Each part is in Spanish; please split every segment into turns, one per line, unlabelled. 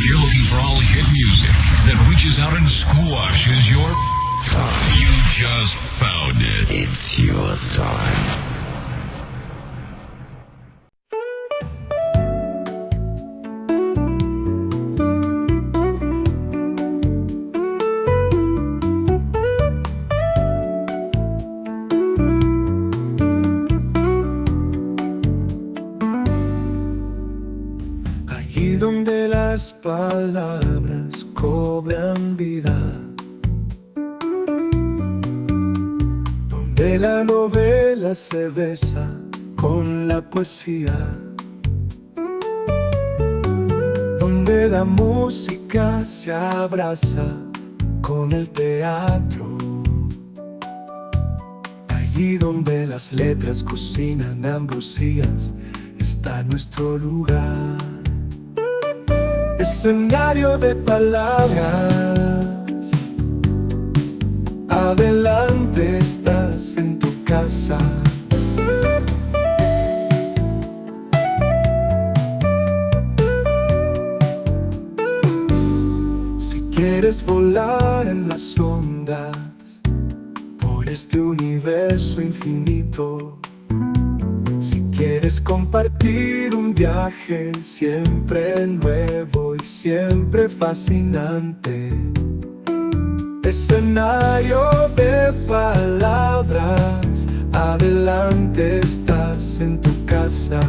You're looking for all hit music that reaches out and squashes your... You just found it.
It's your time.
Allí donde las palabras cobran vida, donde la novela se besa con la poesía, donde la música se abraza con el teatro, allí donde las letras cocinan ambrosías, está nuestro lugar. Escenario de palabras, adelante estás en tu casa. Si quieres volar en las ondas por este universo infinito, si quieres compartir un viaje siempre nuevo y siempre fascinante, escenario de palabras, adelante estás en tu casa.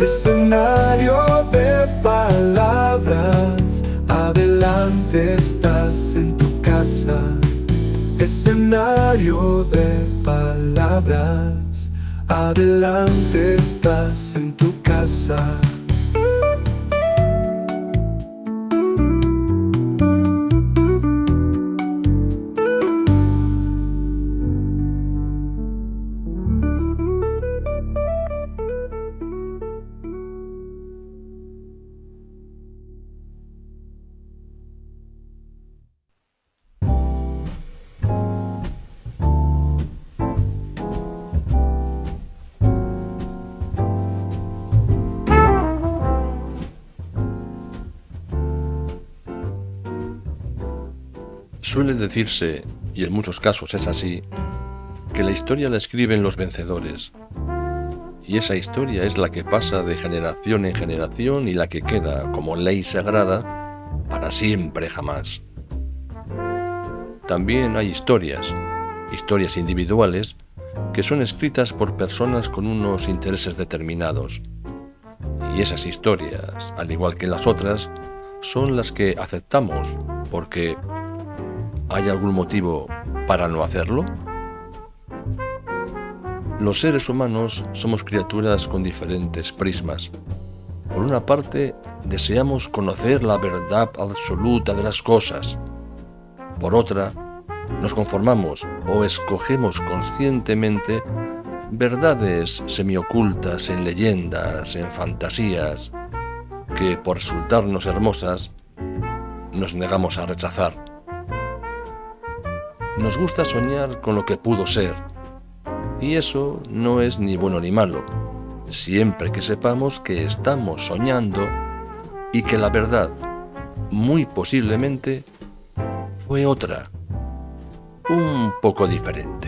Escenario de palabras, adelante estás en tu casa. Escenario de palabras, adelante estás en tu casa.
Suele decirse, y en muchos casos es así, que la historia la escriben los vencedores. Y esa historia es la que pasa de generación en generación y la que queda como ley sagrada para siempre jamás. También hay historias individuales, que son escritas por personas con unos intereses determinados. Y esas historias, al igual que las otras, son las que aceptamos porque ¿hay algún motivo para no hacerlo? Los seres humanos somos criaturas con diferentes prismas. Por una parte, deseamos conocer la verdad absoluta de las cosas. Por otra, nos conformamos o escogemos conscientemente verdades semiocultas en leyendas, en fantasías, que por resultarnos hermosas, nos negamos a rechazar. Nos gusta soñar con lo que pudo ser, y eso no es ni bueno ni malo, siempre que sepamos que estamos soñando y que la verdad, muy posiblemente, fue otra, un poco diferente.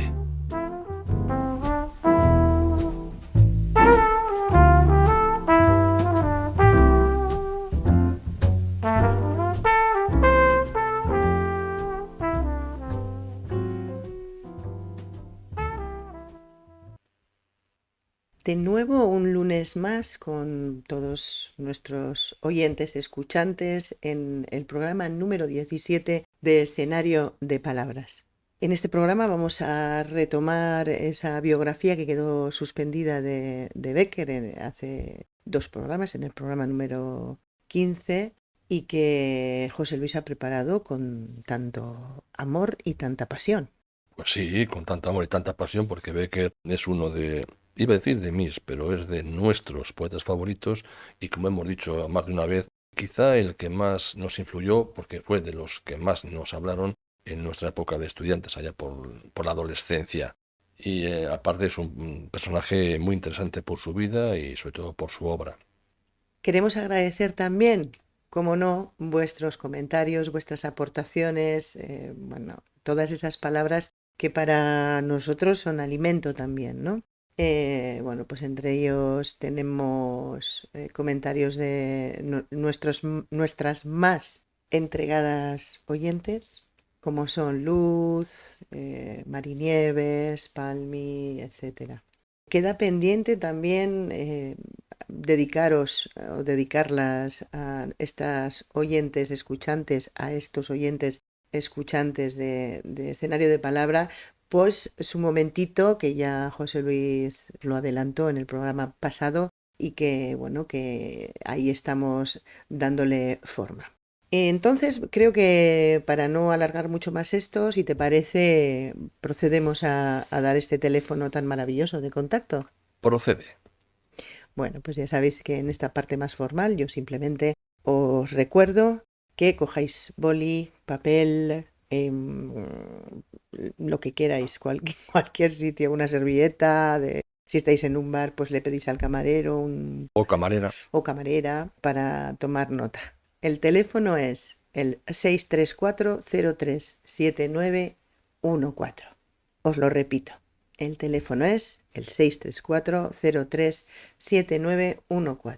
De nuevo un lunes más con todos nuestros oyentes escuchantes en el programa número 17 de Escenario de Palabras. En este programa vamos a retomar esa biografía que quedó suspendida de Becker hace 2 programas, en el programa número 15, y que José Luis ha preparado con tanto amor y tanta pasión.
Pues sí, con tanto amor y tanta pasión, porque Becker es uno de iba a decir de mis, pero es de nuestros poetas favoritos y como hemos dicho más de una vez, quizá el que más nos influyó porque fue de los que más nos hablaron en nuestra época de estudiantes, allá por la adolescencia. Y aparte es un personaje muy interesante por su vida y sobre todo por su obra.
Queremos agradecer también, como no, vuestros comentarios, vuestras aportaciones, bueno, todas esas palabras que para nosotros son alimento también, ¿no? Bueno, pues entre ellos tenemos comentarios de nuestras más entregadas oyentes, como son Luz, Marinieves, Palmi, etcétera. Queda pendiente también dedicaros o dedicarlas a estas oyentes escuchantes, a estos oyentes escuchantes de escenario de palabra, pues su momentito que ya José Luis lo adelantó en el programa pasado y que bueno, que ahí estamos dándole forma. Entonces, creo que para no alargar mucho más esto, si te parece, procedemos a dar este teléfono tan maravilloso de contacto.
Procede.
Bueno, pues ya sabéis que en esta parte más formal yo simplemente os recuerdo que cojáis boli, papel, lo que queráis, cualquier sitio, una servilleta, si estáis en un bar, pues le pedís al camarero
O camarera.
o camarera para tomar nota. El teléfono es el 634-037914. Os lo repito. El teléfono es el 634-037914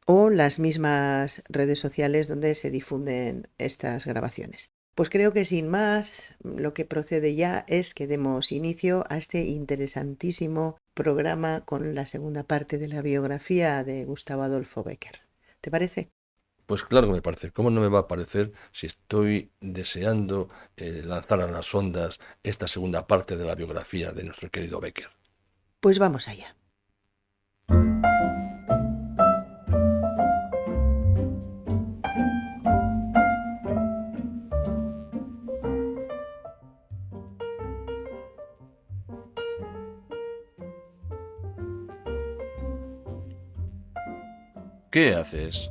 o las mismas redes sociales donde se difunden estas grabaciones. Pues creo que sin más, lo que procede ya es que demos inicio a este interesantísimo programa con la segunda parte de la biografía de Gustavo Adolfo Bécquer. ¿Te parece?
Pues claro que me parece. ¿Cómo no me va a parecer si estoy deseando lanzar a las ondas esta segunda parte de la biografía de nuestro querido Bécquer?
Pues vamos allá.
¿Qué haces?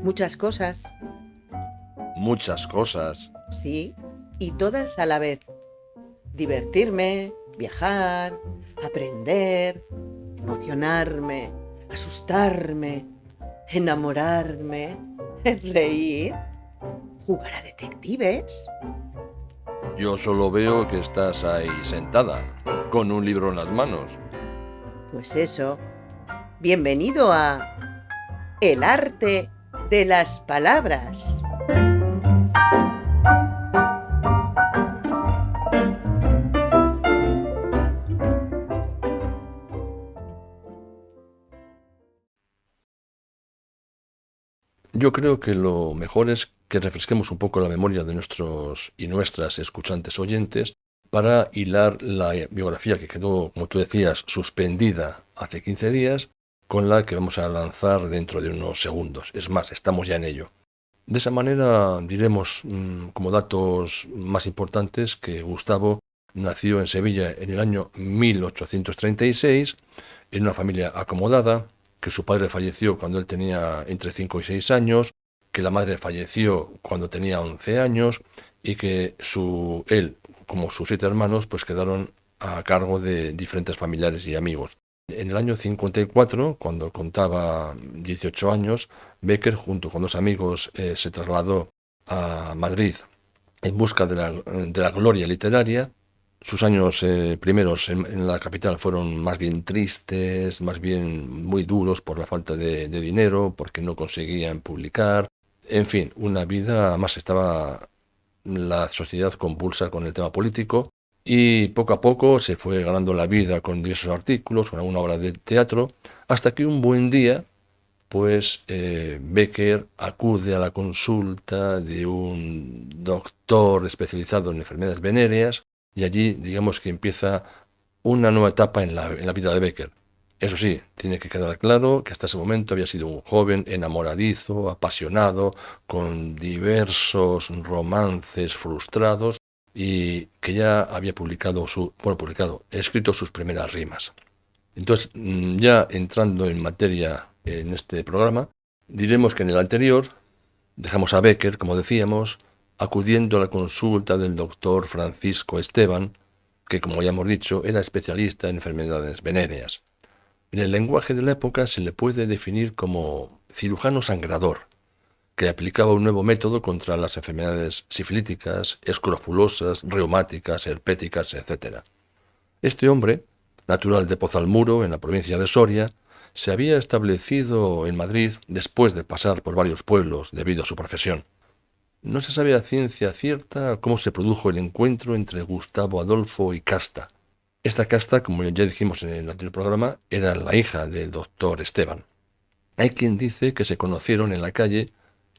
Muchas cosas,
Muchas cosas.
sí, y todas a la vez. Divertirme, viajar, aprender, emocionarme, asustarme, enamorarme, reír, jugar a detectives.
Yo solo veo que estás ahí sentada, con un libro en las manos.
Pues eso, bienvenido a El arte de las palabras.
Yo creo que lo mejor es que refresquemos un poco la memoria de nuestros y nuestras escuchantes oyentes para hilar la biografía que quedó, como tú decías, suspendida hace 15 días, con la que vamos a lanzar dentro de unos segundos. Es más, estamos ya en ello. De esa manera diremos, como datos más importantes, que Gustavo nació en Sevilla en el año 1836, en una familia acomodada, que su padre falleció cuando él tenía entre 5 y 6 años, que la madre falleció cuando tenía 11 años y que él, como sus 7 hermanos, pues quedaron a cargo de diferentes familiares y amigos. En el año 54, cuando contaba 18 años, Bécquer, junto con dos amigos, se trasladó a Madrid en busca de la gloria literaria. Sus años primeros en la capital fueron más bien tristes, más bien muy duros por la falta de dinero, porque no conseguían publicar. En fin, una vida, más estaba la sociedad convulsa con el tema político y poco a poco se fue ganando la vida con diversos artículos, con alguna obra de teatro, hasta que un buen día, pues Bécquer acude a la consulta de un doctor especializado en enfermedades venéreas y allí digamos que empieza una nueva etapa en la vida de Bécquer. Eso sí, tiene que quedar claro que hasta ese momento había sido un joven enamoradizo, apasionado, con diversos romances frustrados y que ya había escrito sus primeras rimas. Entonces, ya entrando en materia en este programa, diremos que en el anterior dejamos a Becker, como decíamos, acudiendo a la consulta del doctor Francisco Esteban, que, como ya hemos dicho, era especialista en enfermedades venéreas. En el lenguaje de la época se le puede definir como cirujano sangrador, que aplicaba un nuevo método contra las enfermedades sifilíticas, escrofulosas, reumáticas, herpéticas, etc. Este hombre, natural de Pozalmuro, en la provincia de Soria, se había establecido en Madrid después de pasar por varios pueblos debido a su profesión. No se sabe a ciencia cierta cómo se produjo el encuentro entre Gustavo Adolfo y Casta. Esta Casta, como ya dijimos en el anterior programa, era la hija del doctor Esteban. Hay quien dice que se conocieron en la calle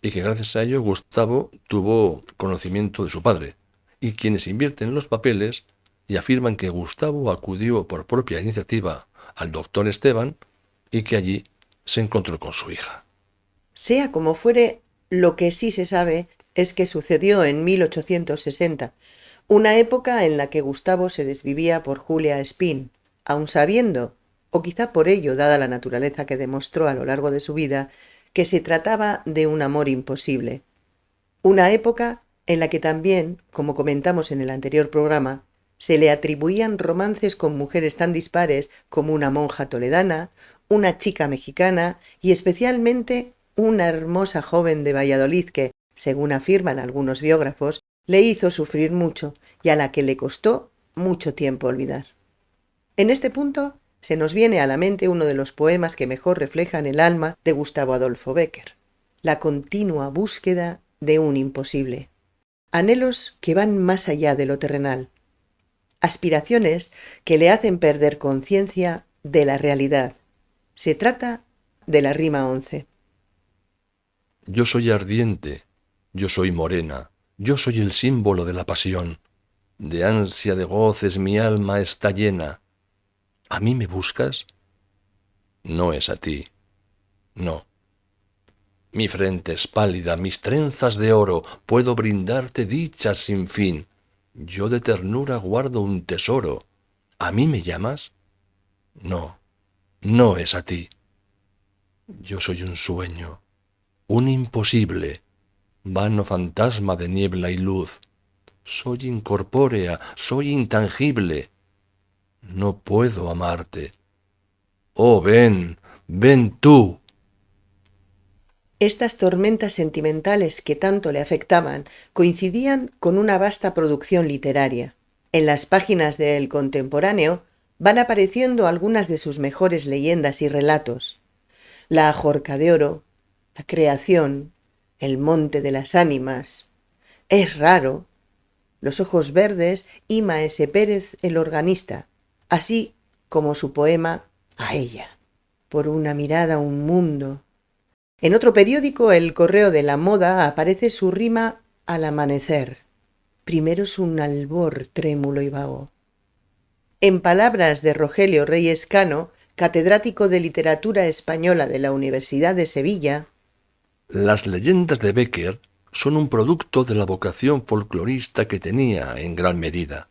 y que gracias a ello Gustavo tuvo conocimiento de su padre, y quienes invierten los papeles y afirman que Gustavo acudió por propia iniciativa al doctor Esteban y que allí se encontró con su hija.
Sea como fuere, lo que sí se sabe es que sucedió en 1860, una época en la que Gustavo se desvivía por Julia Espín, aun sabiendo, o quizá por ello, dada la naturaleza que demostró a lo largo de su vida, que se trataba de un amor imposible. Una época en la que también, como comentamos en el anterior programa, se le atribuían romances con mujeres tan dispares como una monja toledana, una chica mexicana y especialmente una hermosa joven de Valladolid que, según afirman algunos biógrafos, le hizo sufrir mucho y a la que le costó mucho tiempo olvidar. En este punto se nos viene a la mente uno de los poemas que mejor reflejan el alma de Gustavo Adolfo Bécquer, la continua búsqueda de un imposible. Anhelos que van más allá de lo terrenal, aspiraciones que le hacen perder conciencia de la realidad. Se trata de la rima 11.
Yo soy ardiente, yo soy morena, yo soy el símbolo de la pasión. De ansia de goces mi alma está llena. ¿A mí me buscas? No es a ti, no. Mi frente es pálida, mis trenzas de oro, puedo brindarte dichas sin fin. Yo de ternura guardo un tesoro. ¿A mí me llamas? No, no es a ti. Yo soy un sueño, un imposible, vano fantasma de niebla y luz. Soy incorpórea, soy intangible. No puedo amarte. Oh, ven, ven tú.
Estas tormentas sentimentales que tanto le afectaban coincidían con una vasta producción literaria. En las páginas de El Contemporáneo van apareciendo algunas de sus mejores leyendas y relatos. La Ajorca de Oro, La Creación, El Monte de las Ánimas, Es Raro, Los Ojos Verdes y Maese Pérez el organista, así como su poema A ella. Por una mirada un mundo. En otro periódico, El Correo de la Moda, aparece su rima Al amanecer. Primero es un albor trémulo y vago. En palabras de Rogelio Reyes Cano, catedrático de Literatura Española de la Universidad de Sevilla,
las leyendas de Bécquer son un producto de la vocación folclorista que tenía en gran medida.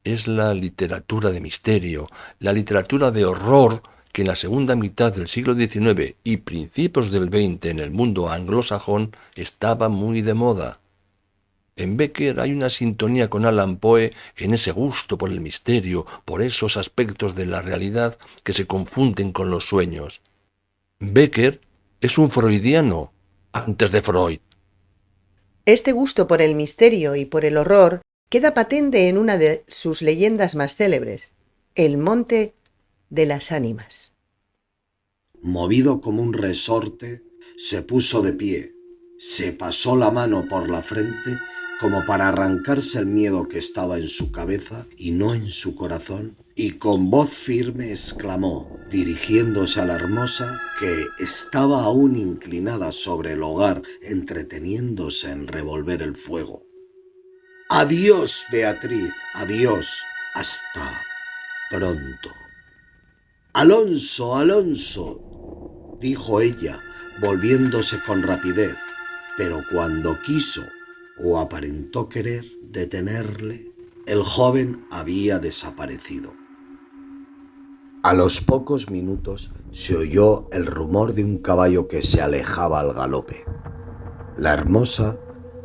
Es la literatura de misterio, la literatura de horror que en la segunda mitad del siglo XIX y principios del XX en el mundo anglosajón estaba muy de moda. En Bécquer hay una sintonía con Allan Poe en ese gusto por el misterio, por esos aspectos de la realidad que se confunden con los sueños. Bécquer es un freudiano antes de Freud.
Este gusto por el misterio y por el horror queda patente en una de sus leyendas más célebres, El Monte de las Ánimas.
Movido como un resorte, se puso de pie, se pasó la mano por la frente como para arrancarse el miedo que estaba en su cabeza y no en su corazón, y con voz firme exclamó, dirigiéndose a la hermosa que estaba aún inclinada sobre el hogar entreteniéndose en revolver el fuego. Adiós, Beatriz, adiós, hasta pronto. Alonso, Alonso, dijo ella, volviéndose con rapidez, pero cuando quiso o aparentó querer detenerle, el joven había desaparecido. A los pocos minutos se oyó el rumor de un caballo que se alejaba al galope. La hermosa,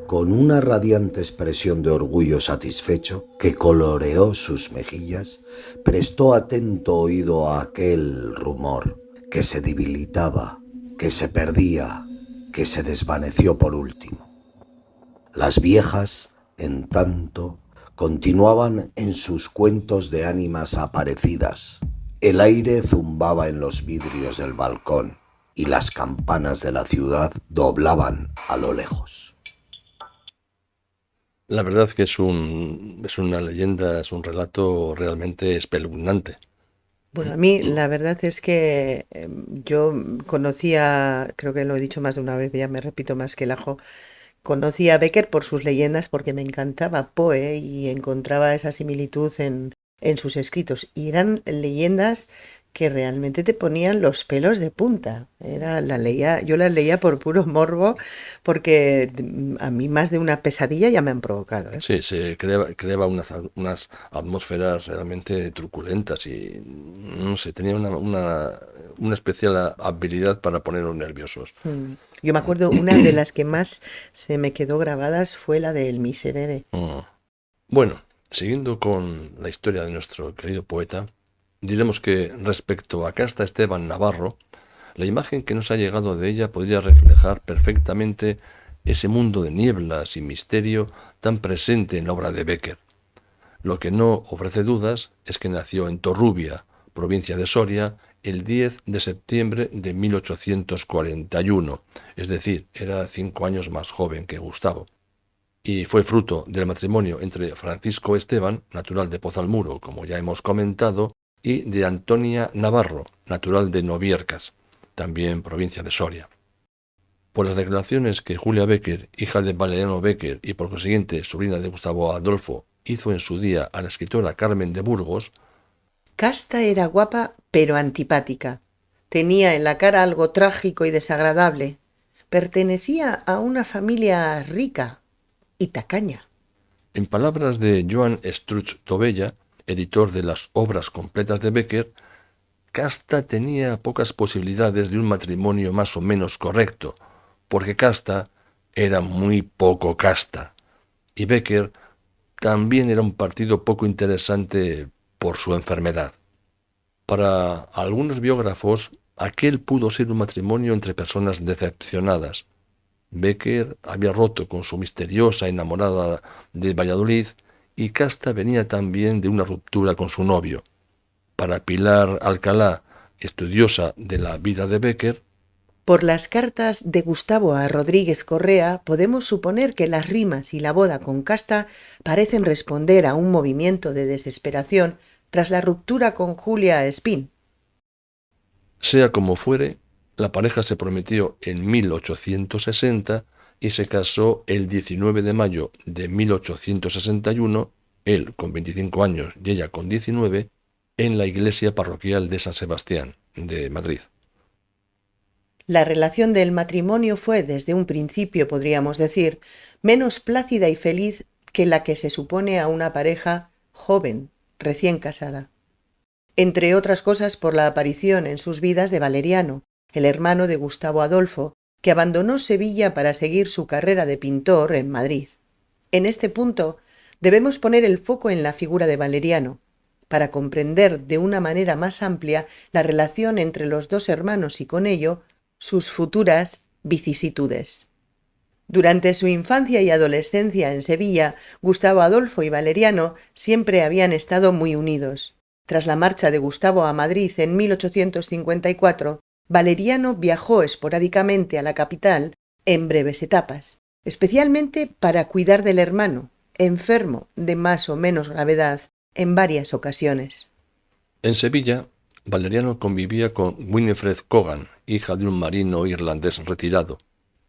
con una radiante expresión de orgullo satisfecho que coloreó sus mejillas, prestó atento oído a aquel rumor que se debilitaba, que se perdía, que se desvaneció por último. Las viejas, en tanto, continuaban en sus cuentos de ánimas aparecidas. El aire zumbaba en los vidrios del balcón y las campanas de la ciudad doblaban a lo lejos.
La verdad que es una leyenda, es un relato realmente espeluznante.
Bueno, a mí la verdad es que yo conocía, creo que lo he dicho más de una vez, ya me repito más que el ajo, conocí a Becker por sus leyendas porque me encantaba Poe y encontraba esa similitud en sus escritos. Y eran leyendas que realmente te ponían los pelos de punta. Yo las leía por puro morbo porque a mí más de una pesadilla ya me han provocado, ¿eh?
Sí, se creaba unas atmósferas realmente truculentas y no sé, tenía una especial habilidad para ponernos nerviosos.
Yo me acuerdo, una de las que más se me quedó grabadas fue la del Miserere.
Bueno, siguiendo con la historia de nuestro querido poeta, diremos que respecto a Casta Esteban Navarro, la imagen que nos ha llegado de ella podría reflejar perfectamente ese mundo de nieblas y misterio tan presente en la obra de Becker. Lo que no ofrece dudas es que nació en Torrubia, provincia de Soria, el 10 de septiembre de 1841, es decir, era 5 años más joven que Gustavo, y fue fruto del matrimonio entre Francisco Esteban, natural de Pozalmuro, como ya hemos comentado, y de Antonia Navarro, natural de Noviercas, también provincia de Soria. Por las declaraciones que Julia Becker, hija de Valeriano Becker y por consiguiente sobrina de Gustavo Adolfo, hizo en su día a la escritora Carmen de Burgos,
Casta era guapa pero antipática. Tenía en la cara algo trágico y desagradable. Pertenecía a una familia rica y tacaña.
en palabras de Joan Struch Tobella, editor de las obras completas de Becker, Casta tenía pocas posibilidades de un matrimonio más o menos correcto, porque Casta era muy poco casta, y Becker también era un partido poco interesante por su enfermedad. Para algunos biógrafos, aquel pudo ser un matrimonio entre personas decepcionadas. Becker había roto con su misteriosa enamorada de Valladolid y Casta venía también de una ruptura con su novio. Para Pilar Alcalá, estudiosa de la vida de Becker,
por las cartas de Gustavo a Rodríguez Correa podemos suponer que las rimas y la boda con Casta parecen responder a un movimiento de desesperación tras la ruptura con Julia Espín.
Sea como fuere, la pareja se prometió en 1860 y se casó el 19 de mayo de 1861, él con 25 años y ella con 19, en la iglesia parroquial de San Sebastián, de Madrid.
La relación del matrimonio fue, desde un principio podríamos decir, menos plácida y feliz que la que se supone a una pareja joven, recién casada. Entre otras cosas por la aparición en sus vidas de Valeriano, el hermano de Gustavo Adolfo, que abandonó Sevilla para seguir su carrera de pintor en Madrid. En este punto debemos poner el foco en la figura de Valeriano, para comprender de una manera más amplia la relación entre los dos hermanos y con ello sus futuras vicisitudes. Durante su infancia y adolescencia en Sevilla, Gustavo Adolfo y Valeriano siempre habían estado muy unidos. Tras la marcha de Gustavo a Madrid en 1854, Valeriano viajó esporádicamente a la capital en breves etapas, especialmente para cuidar del hermano, enfermo de más o menos gravedad en varias ocasiones.
En Sevilla, Valeriano convivía con Winifred Cogan, hija de un marino irlandés retirado.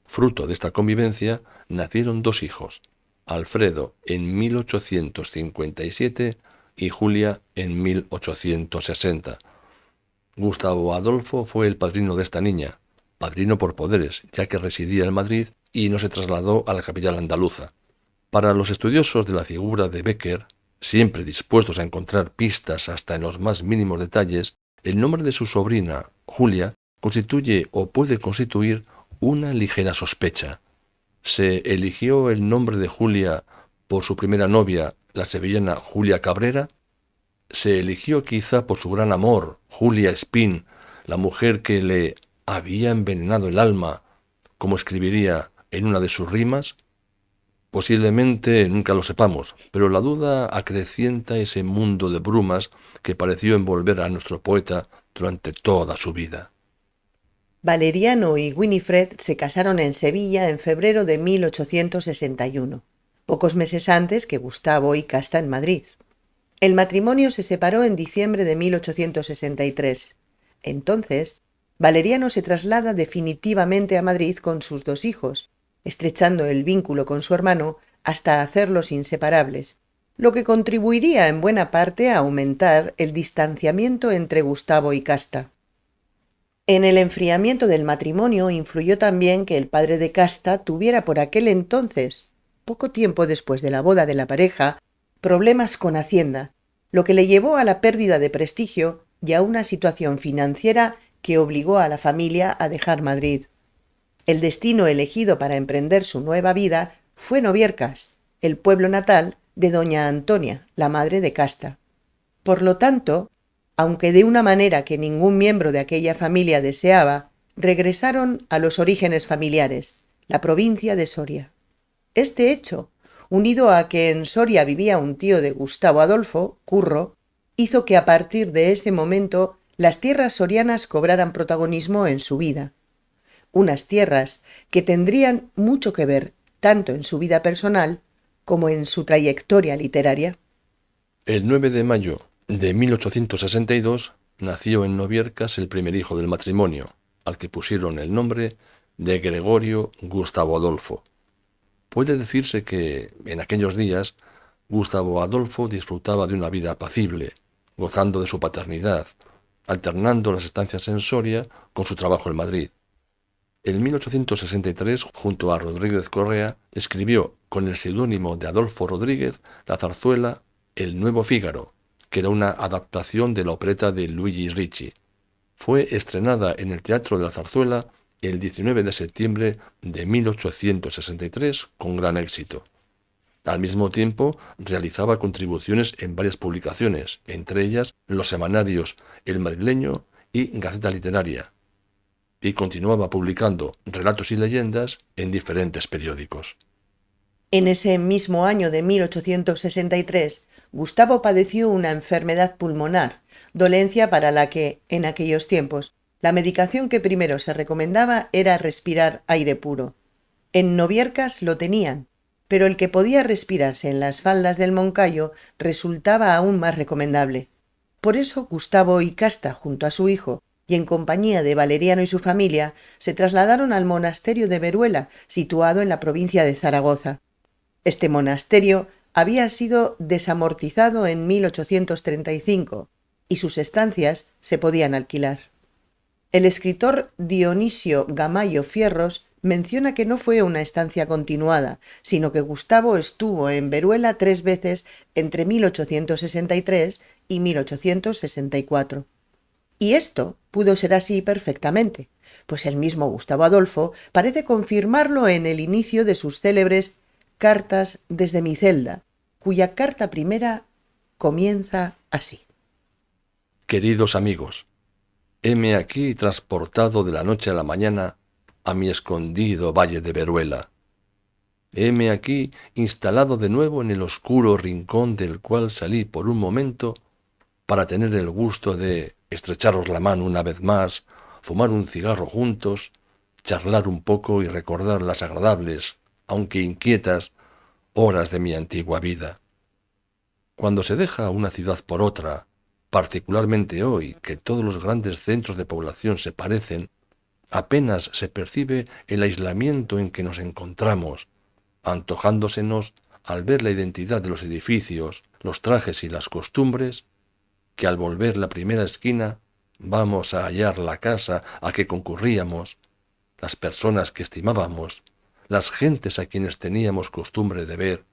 Fruto de esta convivencia nacieron 2 hijos, Alfredo en 1857 y Julia en 1860. Gustavo Adolfo fue el padrino de esta niña, padrino por poderes, ya que residía en Madrid y no se trasladó a la capital andaluza. Para los estudiosos de la figura de Becker, siempre dispuestos a encontrar pistas hasta en los más mínimos detalles, El nombre de su sobrina, Julia, constituye o puede constituir una ligera sospecha. ¿Se eligió el nombre de Julia por su primera novia, la sevillana Julia Cabrera? ¿Se eligió quizá por su gran amor, Julia Espín, la mujer que le había envenenado el alma, como escribiría en una de sus rimas? Posiblemente nunca lo sepamos, pero la duda acrecienta ese mundo de brumas que pareció envolver a nuestro poeta durante toda su vida.
Valeriano y Winifred se casaron en Sevilla en febrero de 1861, pocos meses antes que Gustavo y Casta en Madrid. El matrimonio se separó en diciembre de 1863. Entonces, Valeriano se traslada definitivamente a Madrid con sus 2 hijos, estrechando el vínculo con su hermano hasta hacerlos inseparables, lo que contribuiría en buena parte a aumentar el distanciamiento entre Gustavo y Casta. En el enfriamiento del matrimonio influyó también que el padre de Casta tuviera por aquel entonces, poco tiempo después de la boda de la pareja, problemas con Hacienda, lo que le llevó a la pérdida de prestigio y a una situación financiera que obligó a la familia a dejar Madrid. El destino elegido para emprender su nueva vida fue Noviercas, el pueblo natal de doña Antonia, la madre de Casta. Por lo tanto, aunque de una manera que ningún miembro de aquella familia deseaba, regresaron a los orígenes familiares, la provincia de Soria. Este hecho, unido a que en Soria vivía un tío de Gustavo Adolfo, Curro, hizo que a partir de ese momento las tierras sorianas cobraran protagonismo en su vida. Unas tierras que tendrían mucho que ver tanto en su vida personal como en su trayectoria literaria.
El 9 de mayo de 1862 nació en Noviercas el primer hijo del matrimonio, al que pusieron el nombre de Gregorio Gustavo Adolfo. Puede decirse que, en aquellos días, Gustavo Adolfo disfrutaba de una vida apacible, gozando de su paternidad, alternando las estancias en Soria con su trabajo en Madrid. En 1863, junto a Rodríguez Correa, escribió con el seudónimo de Adolfo Rodríguez la zarzuela El Nuevo Fígaro, que era una adaptación de la opereta de Luigi Ricci. Fue estrenada en el Teatro de la Zarzuela el 19 de septiembre de 1863 con gran éxito. Al mismo tiempo, realizaba contribuciones en varias publicaciones, entre ellas los semanarios El Madrileño y Gaceta Literaria, y continuaba publicando relatos y leyendas en diferentes periódicos.
En ese mismo año de 1863, Gustavo padeció una enfermedad pulmonar, dolencia para la que, en aquellos tiempos, la medicación que primero se recomendaba era respirar aire puro. En Noviercas lo tenían, pero el que podía respirarse en las faldas del Moncayo resultaba aún más recomendable. Por eso Gustavo y Casta, junto a su hijo, y en compañía de Valeriano y su familia, se trasladaron al monasterio de Veruela, situado en la provincia de Zaragoza. Este monasterio había sido desamortizado en 1835 y sus estancias se podían alquilar. El escritor Dionisio Gamayo Fierros menciona que no fue una estancia continuada, sino que Gustavo estuvo en Veruela 3 veces entre 1863 y 1864. Y esto pudo ser así perfectamente, pues el mismo Gustavo Adolfo parece confirmarlo en el inicio de sus célebres Cartas desde mi celda, cuya carta primera comienza así.
Queridos amigos, heme aquí transportado de la noche a la mañana a mi escondido valle de Veruela. Heme aquí instalado de nuevo en el oscuro rincón del cual salí por un momento para tener el gusto de estrecharos la mano una vez más, fumar un cigarro juntos, charlar un poco y recordar las agradables, aunque inquietas, horas de mi antigua vida. Cuando se deja una ciudad por otra, particularmente hoy que todos los grandes centros de población se parecen, apenas se percibe el aislamiento en que nos encontramos, antojándosenos, al ver la identidad de los edificios, los trajes y las costumbres, que al volver la primera esquina vamos a hallar la casa a que concurríamos, las personas que estimábamos, las gentes a quienes teníamos costumbre de ver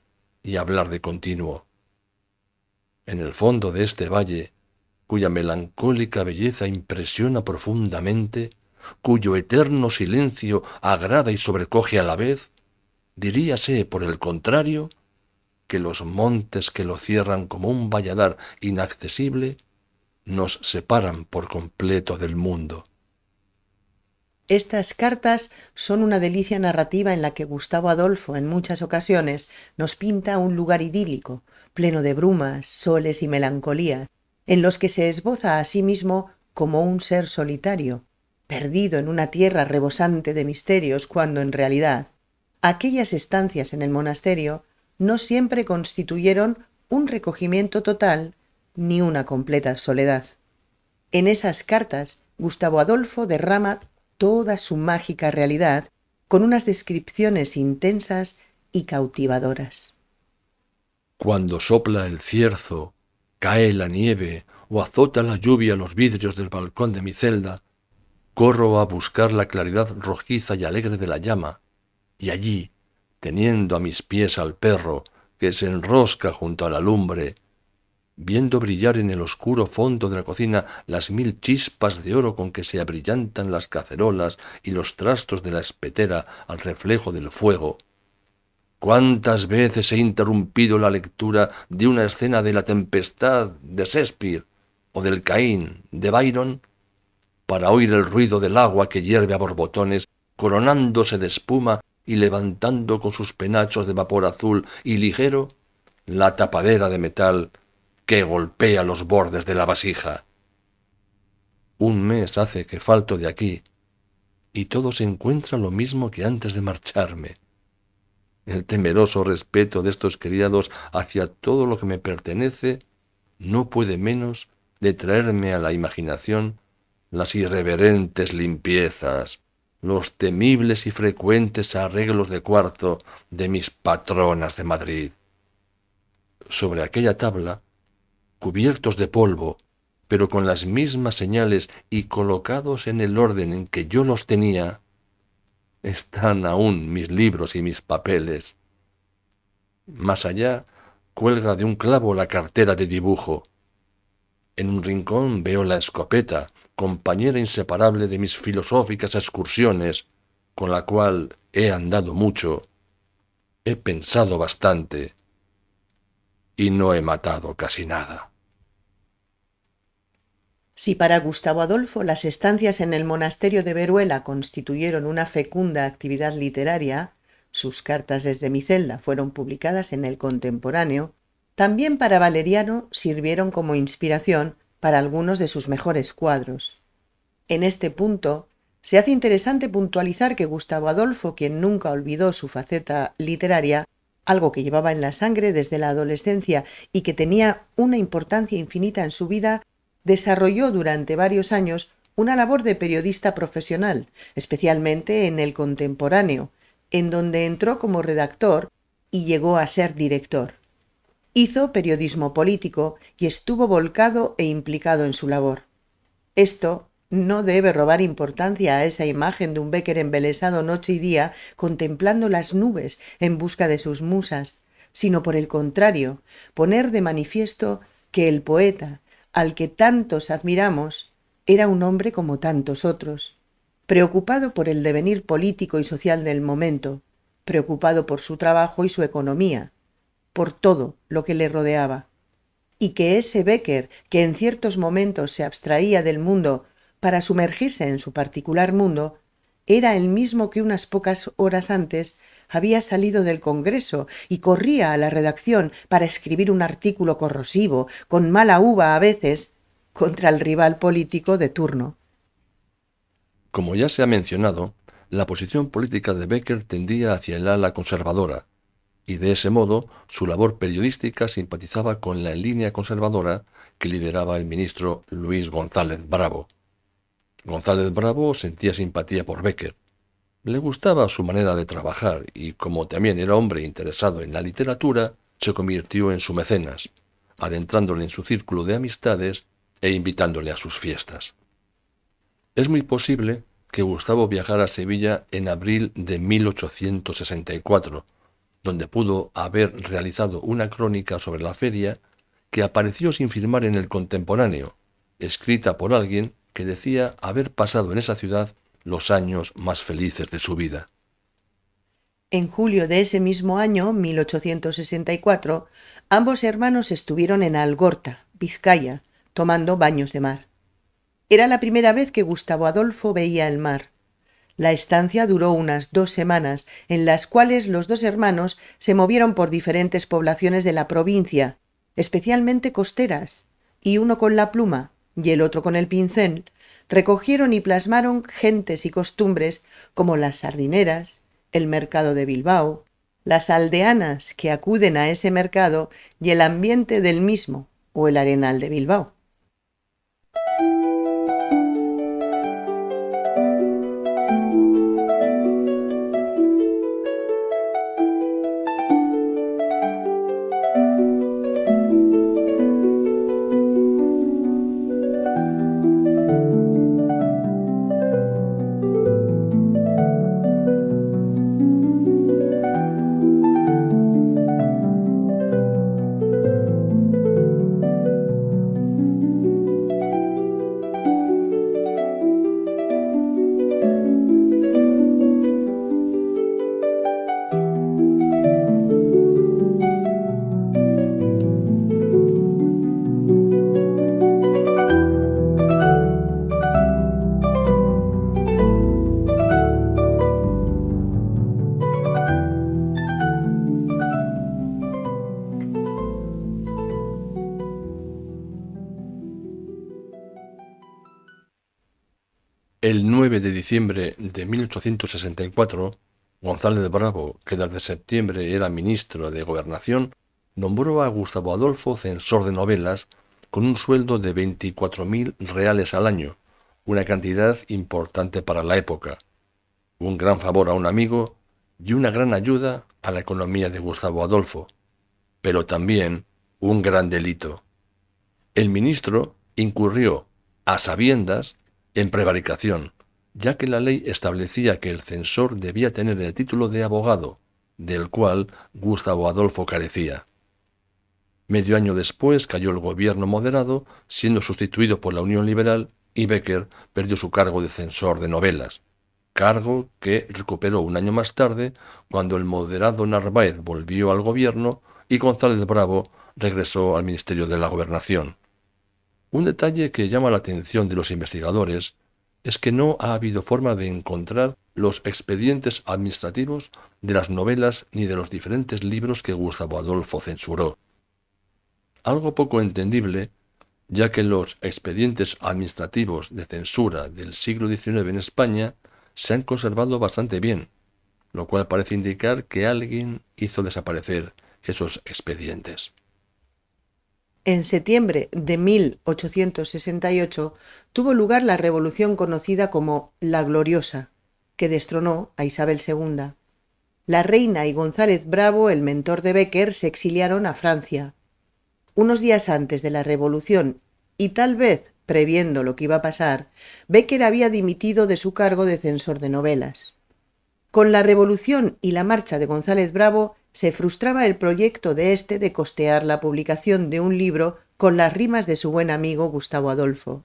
y hablar de continuo. En el fondo de este valle, cuya melancólica belleza impresiona profundamente, cuyo eterno silencio agrada y sobrecoge a la vez, diríase, por el contrario, que los montes que lo cierran como un valladar inaccesible nos separan por completo del mundo.
Estas cartas son una delicia narrativa en la que Gustavo Adolfo en muchas ocasiones nos pinta un lugar idílico, pleno de brumas, soles y melancolías, en los que se esboza a sí mismo como un ser solitario, perdido en una tierra rebosante de misterios, cuando en realidad aquellas estancias en el monasterio no siempre constituyeron un recogimiento total ni una completa soledad. En esas cartas, Gustavo Adolfo derrama toda su mágica realidad con unas descripciones intensas y cautivadoras.
Cuando sopla el cierzo, cae la nieve o azota la lluvia los vidrios del balcón de mi celda, corro a buscar la claridad rojiza y alegre de la llama, y allí, teniendo a mis pies al perro que se enrosca junto a la lumbre, viendo brillar en el oscuro fondo de la cocina las 1000 chispas de oro con que se abrillantan las cacerolas y los trastos de la espetera al reflejo del fuego, ¿cuántas veces he interrumpido la lectura de una escena de La Tempestad de Shakespeare o del Caín de Byron para oír el ruido del agua que hierve a borbotones, coronándose de espuma y levantando con sus penachos de vapor azul y ligero la tapadera de metal que golpea los bordes de la vasija? Un mes hace que falto de aquí, y todo se encuentra lo mismo que antes de marcharme. El temeroso respeto de estos criados hacia todo lo que me pertenece no puede menos de traerme a la imaginación las irreverentes limpiezas, los temibles y frecuentes arreglos de cuarto de mis patronas de Madrid. Sobre aquella tabla, cubiertos de polvo, pero con las mismas señales y colocados en el orden en que yo los tenía, están aún mis libros y mis papeles. Más allá, cuelga de un clavo la cartera de dibujo. En un rincón veo la escopeta, compañera inseparable de mis filosóficas excursiones, con la cual he andado mucho, he pensado bastante y no he matado casi nada.
Si para Gustavo Adolfo las estancias en el monasterio de Veruela constituyeron una fecunda actividad literaria, sus cartas desde mi celda fueron publicadas en El Contemporáneo, también para Valeriano sirvieron como inspiración para algunos de sus mejores cuadros. En este punto, se hace interesante puntualizar que Gustavo Adolfo, quien nunca olvidó su faceta literaria, algo que llevaba en la sangre desde la adolescencia y que tenía una importancia infinita en su vida, desarrolló durante varios años una labor de periodista profesional, especialmente en El Contemporáneo, en donde entró como redactor y llegó a ser director. Hizo periodismo político y estuvo volcado e implicado en su labor. Esto no debe robar importancia a esa imagen de un Bécquer embelesado noche y día contemplando las nubes en busca de sus musas, sino por el contrario, poner de manifiesto que el poeta, al que tantos admiramos, era un hombre como tantos otros, preocupado por el devenir político y social del momento, preocupado por su trabajo y su economía, por todo lo que le rodeaba, y que ese Bécquer, que en ciertos momentos se abstraía del mundo para sumergirse en su particular mundo, era el mismo que unas pocas horas antes había salido del Congreso y corría a la redacción para escribir un artículo corrosivo, con mala uva a veces, contra el rival político de turno.
Como ya se ha mencionado, la posición política de Bécquer tendía hacia el ala conservadora, y de ese modo su labor periodística simpatizaba con la línea conservadora que lideraba el ministro Luis González Bravo. González Bravo sentía simpatía por Bécquer. Le gustaba su manera de trabajar y, como también era hombre interesado en la literatura, se convirtió en su mecenas, adentrándole en su círculo de amistades e invitándole a sus fiestas. Es muy posible que Gustavo viajara a Sevilla en abril de 1864, donde pudo haber realizado una crónica sobre la feria que apareció sin firmar en El Contemporáneo, escrita por alguien que decía haber pasado en esa ciudad los años más felices de su vida.
En julio de ese mismo año, 1864, ambos hermanos estuvieron en Algorta, Vizcaya, tomando baños de mar. Era la primera vez que Gustavo Adolfo veía el mar. La estancia duró unas 2 semanas, en las cuales los dos hermanos se movieron por diferentes poblaciones de la provincia, especialmente costeras, y uno con la pluma y el otro con el pincel, recogieron y plasmaron gentes y costumbres como las sardineras, el mercado de Bilbao, las aldeanas que acuden a ese mercado y el ambiente del mismo, o el Arenal de Bilbao.
El 9 de diciembre de 1864, González Bravo, que desde septiembre era ministro de Gobernación, nombró a Gustavo Adolfo censor de novelas con un sueldo de 24.000 reales al año, una cantidad importante para la época, un gran favor a un amigo y una gran ayuda a la economía de Gustavo Adolfo, pero también un gran delito. El ministro incurrió, a sabiendas, en prevaricación, ya que la ley establecía que el censor debía tener el título de abogado, del cual Gustavo Adolfo carecía. Medio año después cayó el gobierno moderado, siendo sustituido por la Unión Liberal, y Bécquer perdió su cargo de censor de novelas, cargo que recuperó un año más tarde cuando el moderado Narváez volvió al gobierno y González Bravo regresó al Ministerio de la Gobernación. Un detalle que llama la atención de los investigadores es que no ha habido forma de encontrar los expedientes administrativos de las novelas ni de los diferentes libros que Gustavo Adolfo censuró. Algo poco entendible, ya que los expedientes administrativos de censura del siglo XIX en España se han conservado bastante bien, lo cual parece indicar que alguien hizo desaparecer esos expedientes.
En septiembre de 1868 tuvo lugar la revolución conocida como la Gloriosa, que destronó a Isabel II. La reina y González Bravo, el mentor de Bécquer, se exiliaron a Francia. Unos días antes de la revolución, y tal vez previendo lo que iba a pasar, Bécquer había dimitido de su cargo de censor de novelas. Con la revolución y la marcha de González Bravo, se frustraba el proyecto de éste de costear la publicación de un libro con las rimas de su buen amigo Gustavo Adolfo.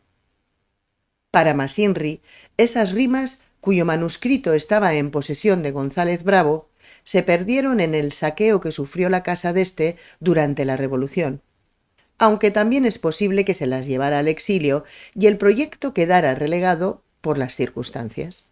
Para Masinri, esas rimas, cuyo manuscrito estaba en posesión de González Bravo, se perdieron en el saqueo que sufrió la casa de éste durante la Revolución, aunque también es posible que se las llevara al exilio y el proyecto quedara relegado por las circunstancias.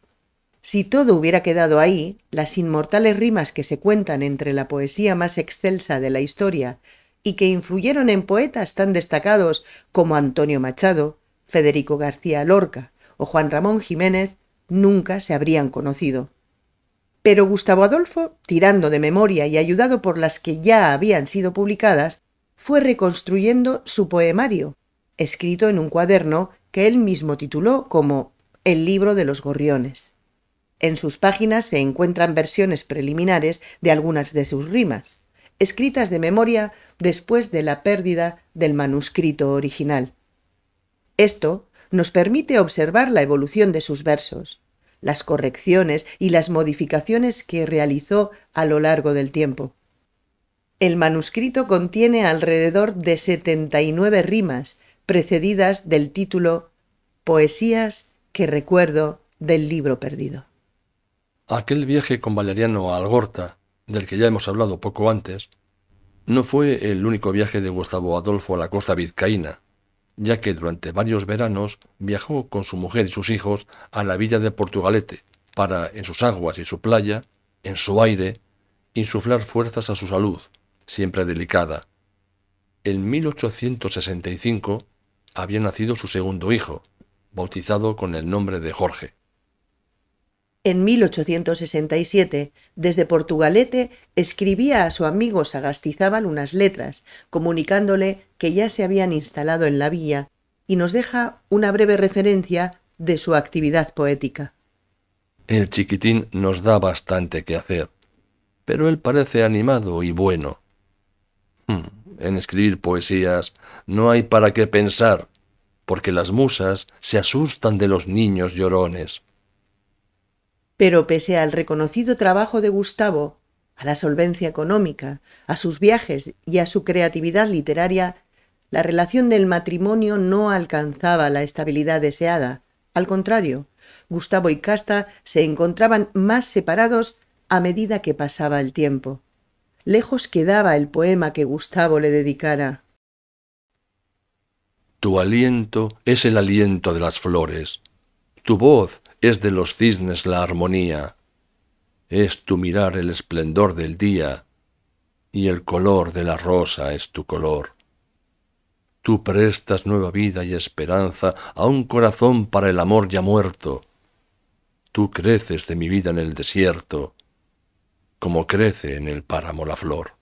Si todo hubiera quedado ahí, las inmortales rimas que se cuentan entre la poesía más excelsa de la historia y que influyeron en poetas tan destacados como Antonio Machado, Federico García Lorca o Juan Ramón Jiménez, nunca se habrían conocido. Pero Gustavo Adolfo, tirando de memoria y ayudado por las que ya habían sido publicadas, fue reconstruyendo su poemario, escrito en un cuaderno que él mismo tituló como El libro de los gorriones. En sus páginas se encuentran versiones preliminares de algunas de sus rimas, escritas de memoria después de la pérdida del manuscrito original. Esto nos permite observar la evolución de sus versos, las correcciones y las modificaciones que realizó a lo largo del tiempo. El manuscrito contiene alrededor de 79 rimas, precedidas del título Poesías que recuerdo del libro perdido.
Aquel viaje con Valeriano a Algorta, del que ya hemos hablado poco antes, no fue el único viaje de Gustavo Adolfo a la costa vizcaína, ya que durante varios veranos viajó con su mujer y sus hijos a la villa de Portugalete para, en sus aguas y su playa, en su aire, insuflar fuerzas a su salud, siempre delicada. En 1865 había nacido su segundo hijo, bautizado con el nombre de Jorge.
En 1867, desde Portugalete, escribía a su amigo Sagastizábal unas letras, comunicándole que ya se habían instalado en la villa, y nos deja una breve referencia de su actividad poética.
El chiquitín nos da bastante que hacer, pero él parece animado y bueno. En escribir poesías no hay para qué pensar, porque las musas se asustan de los niños llorones.
Pero pese al reconocido trabajo de Gustavo, a la solvencia económica, a sus viajes y a su creatividad literaria, la relación del matrimonio no alcanzaba la estabilidad deseada. Al contrario, Gustavo y Casta se encontraban más separados a medida que pasaba el tiempo. Lejos quedaba el poema que Gustavo le dedicara.
Tu aliento es el aliento de las flores, tu voz es de los cisnes la armonía, es tu mirar el esplendor del día, y el color de la rosa es tu color. Tú prestas nueva vida y esperanza a un corazón para el amor ya muerto. Tú creces de mi vida en el desierto, como crece en el páramo la flor.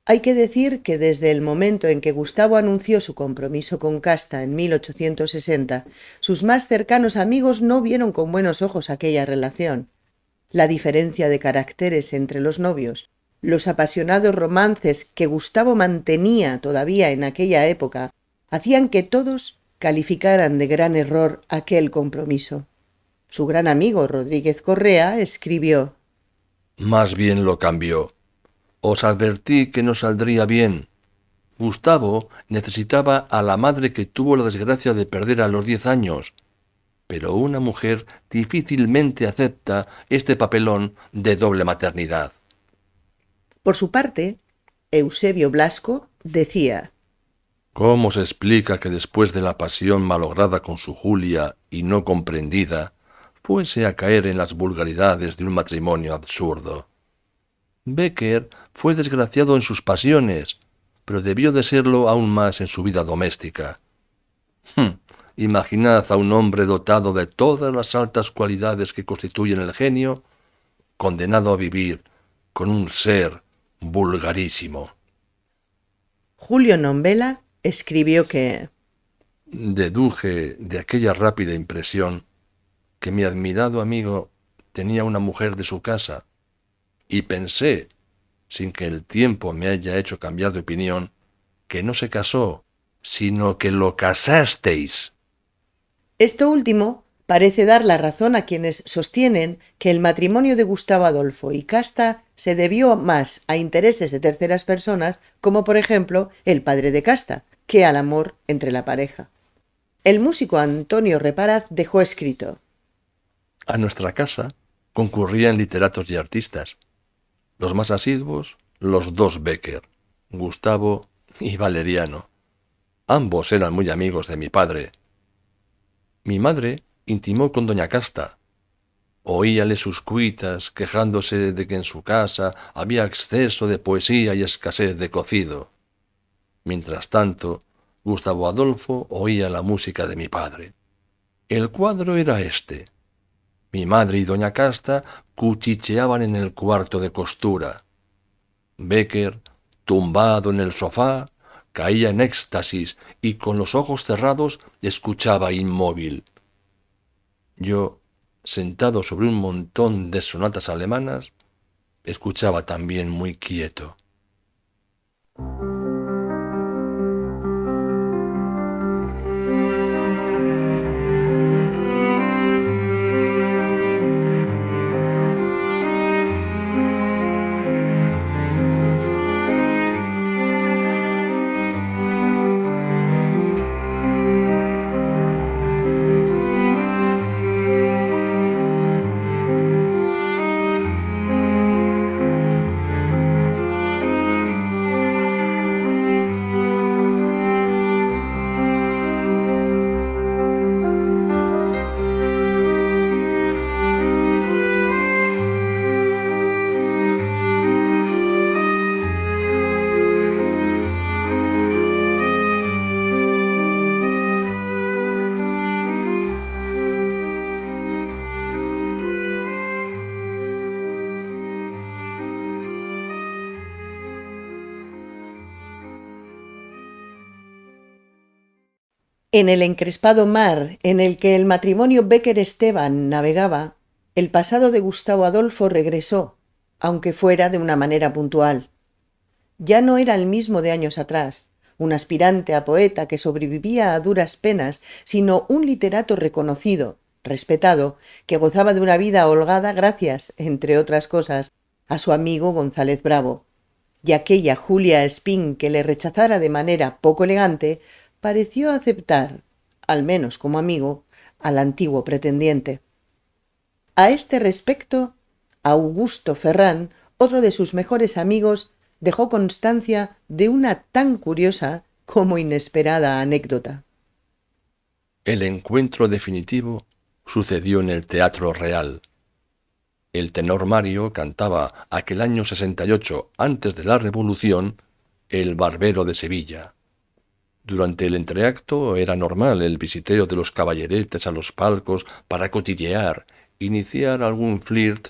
Hay que decir que desde el momento en que Gustavo anunció su compromiso con Casta en 1860, sus más cercanos amigos no vieron con buenos ojos aquella relación. La diferencia de caracteres entre los novios, los apasionados romances que Gustavo mantenía todavía en aquella época, hacían que todos calificaran de gran error aquel compromiso. Su gran amigo Rodríguez Correa escribió:
Más bien lo cambió. Os advertí que no saldría bien. Gustavo necesitaba a la madre que tuvo la desgracia de perder a los 10 años, pero una mujer difícilmente acepta este papelón de doble maternidad.
Por su parte, Eusebio Blasco decía:
¿Cómo se explica que después de la pasión malograda con su Julia y no comprendida, fuese a caer en las vulgaridades de un matrimonio absurdo? Becker fue desgraciado en sus pasiones, pero debió de serlo aún más en su vida doméstica. Imaginad a un hombre dotado de todas las altas cualidades que constituyen el genio, condenado a vivir con un ser vulgarísimo.
Julio Nombela escribió que
Deduje de aquella rápida impresión que mi admirado amigo tenía una mujer de su casa, y pensé, sin que el tiempo me haya hecho cambiar de opinión, que no se casó, sino que lo casasteis.
esto último parece dar la razón a quienes sostienen que el matrimonio de Gustavo Adolfo y Casta se debió más a intereses de terceras personas, como por ejemplo el padre de Casta, que al amor entre la pareja. El músico Antonio Reparaz dejó escrito:
A nuestra casa concurrían literatos y artistas. Los más asiduos, los dos Becker, Gustavo y Valeriano. Ambos eran muy amigos de mi padre. Mi madre intimó con doña Casta. Oíale sus cuitas quejándose de que en su casa había exceso de poesía y escasez de cocido. Mientras tanto, Gustavo Adolfo oía la música de mi padre. El cuadro era este. Mi madre y doña Casta cuchicheaban en el cuarto de costura. Becker, tumbado en el sofá, caía en éxtasis y con los ojos cerrados escuchaba inmóvil. Yo, sentado sobre un montón de sonatas alemanas, escuchaba también muy quieto.
En el encrespado mar en el que el matrimonio Becker-Esteban navegaba, el pasado de Gustavo Adolfo regresó, aunque fuera de una manera puntual. Ya no era el mismo de años atrás, un aspirante a poeta que sobrevivía a duras penas, sino un literato reconocido, respetado, que gozaba de una vida holgada gracias, entre otras cosas, a su amigo González Bravo. Y aquella Julia Espín que le rechazara de manera poco elegante pareció aceptar, al menos como amigo, al antiguo pretendiente. A este respecto, Augusto Ferrán, otro de sus mejores amigos, dejó constancia de una tan curiosa como inesperada anécdota.
El encuentro definitivo sucedió en el Teatro Real. El tenor Mario cantaba aquel año 68, antes de la Revolución, El Barbero de Sevilla. Durante el entreacto era normal el visiteo de los caballeretes a los palcos para cotillear, iniciar algún flirt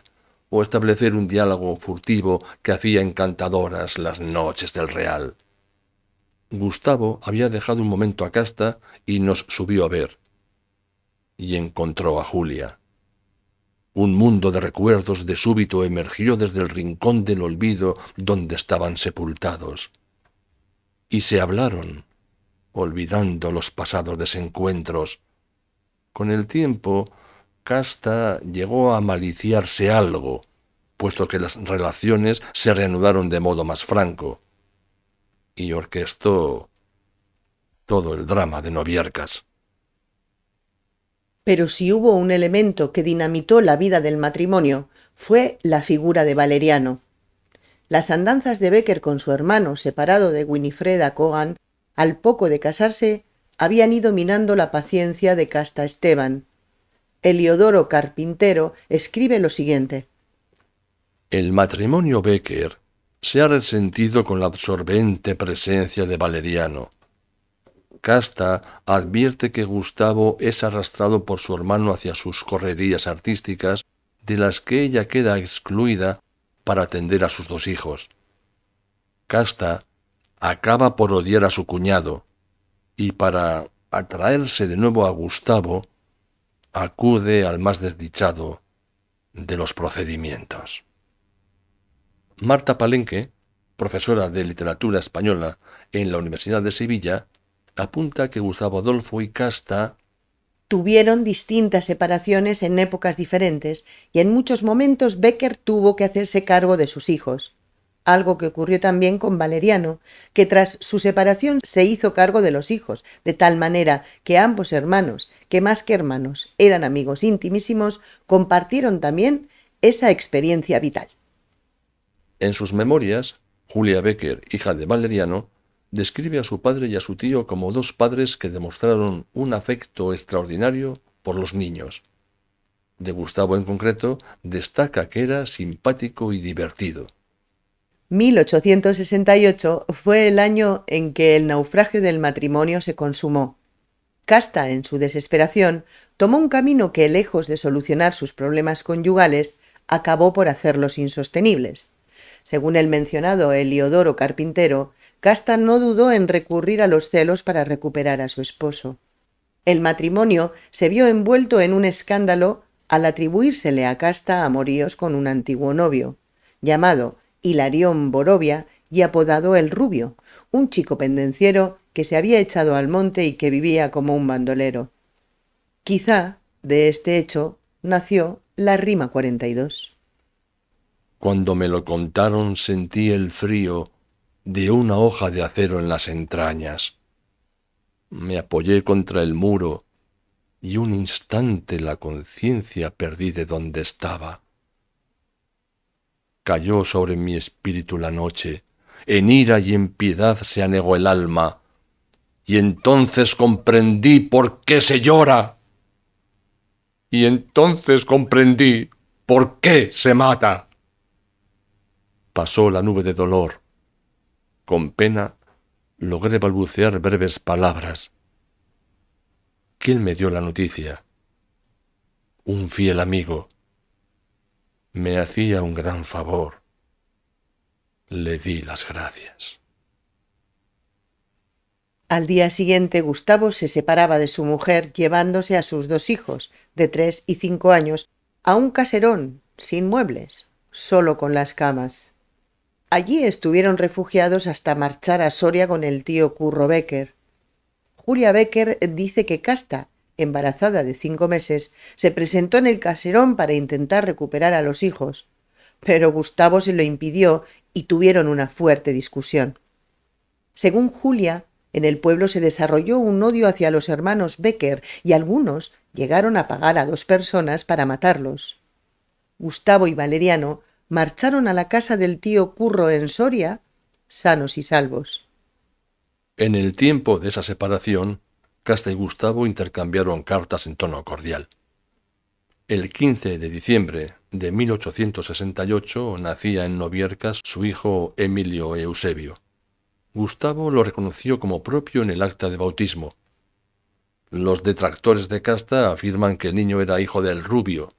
o establecer un diálogo furtivo que hacía encantadoras las noches del Real. Gustavo había dejado un momento a Casta y nos subió a ver. Y encontró a Julia. Un mundo de recuerdos de súbito emergió desde el rincón del olvido donde estaban sepultados. Y se hablaron, olvidando los pasados desencuentros. Con el tiempo, Casta llegó a maliciarse algo, puesto que las relaciones se reanudaron de modo más franco, y orquestó todo el drama de Noviarcas.
Pero si hubo un elemento que dinamitó la vida del matrimonio, fue la figura de Valeriano. Las andanzas de Becker con su hermano, separado de Winifreda Cogan, al poco de casarse, habían ido minando la paciencia de Casta Esteban. Heliodoro Carpintero escribe lo siguiente:
El matrimonio Becker se ha resentido con la absorbente presencia de Valeriano. Casta advierte que Gustavo es arrastrado por su hermano hacia sus correrías artísticas, de las que ella queda excluida para atender a sus dos hijos. Casta acaba por odiar a su cuñado, y para atraerse de nuevo a Gustavo, acude al más desdichado de los procedimientos. Marta Palenque, profesora de literatura española en la Universidad de Sevilla, apunta que Gustavo Adolfo y Casta
tuvieron distintas separaciones en épocas diferentes y en muchos momentos Becker tuvo que hacerse cargo de sus hijos, algo que ocurrió también con Valeriano, que tras su separación se hizo cargo de los hijos, de tal manera que ambos hermanos, que más que hermanos eran amigos intimísimos, compartieron también esa experiencia vital.
En sus memorias, Julia Becker, hija de Valeriano, describe a su padre y a su tío como dos padres que demostraron un afecto extraordinario por los niños. De Gustavo en concreto, destaca que era simpático y divertido.
1868 fue el año en que el naufragio del matrimonio se consumó. Casta, en su desesperación, tomó un camino que, lejos de solucionar sus problemas conyugales, acabó por hacerlos insostenibles. Según el mencionado Heliodoro Carpintero, Casta no dudó en recurrir a los celos para recuperar a su esposo. El matrimonio se vio envuelto en un escándalo al atribuírsele a Casta amoríos con un antiguo novio, llamado Hilarión Borovia y apodado El Rubio, un chico pendenciero que se había echado al monte y que vivía como un bandolero. Quizá de este hecho nació la rima 42.
Cuando me lo contaron sentí el frío de una hoja de acero en las entrañas. Me apoyé contra el muro y un instante la conciencia perdí de donde estaba. Cayó sobre mi espíritu la noche, en ira y en piedad se anegó el alma, y entonces comprendí por qué se llora. Y entonces comprendí por qué se mata. Pasó la nube de dolor. Con pena logré balbucear breves palabras. ¿Quién me dio la noticia? Un fiel amigo. Me hacía un gran favor. Le di las gracias.
Al día siguiente, Gustavo se separaba de su mujer llevándose a sus 2 hijos, de 3 y 5 años, a un caserón, sin muebles, solo con las camas. Allí estuvieron refugiados hasta marchar a Soria con el tío Curro Becker. Julia Becker dice que Casta, embarazada de 5 meses, se presentó en el caserón para intentar recuperar a los hijos, pero Gustavo se lo impidió y tuvieron una fuerte discusión. Según Julia, en el pueblo se desarrolló un odio hacia los hermanos Becker y algunos llegaron a pagar a 2 personas para matarlos. Gustavo y Valeriano marcharon a la casa del tío Curro en Soria, sanos y salvos.
En el tiempo de esa separación, Casta y Gustavo intercambiaron cartas en tono cordial. El 15 de diciembre de 1868 nacía en Noviercas su hijo Emilio Eusebio. Gustavo lo reconoció como propio en el acta de bautismo. Los detractores de Casta afirman que el niño era hijo del Rubio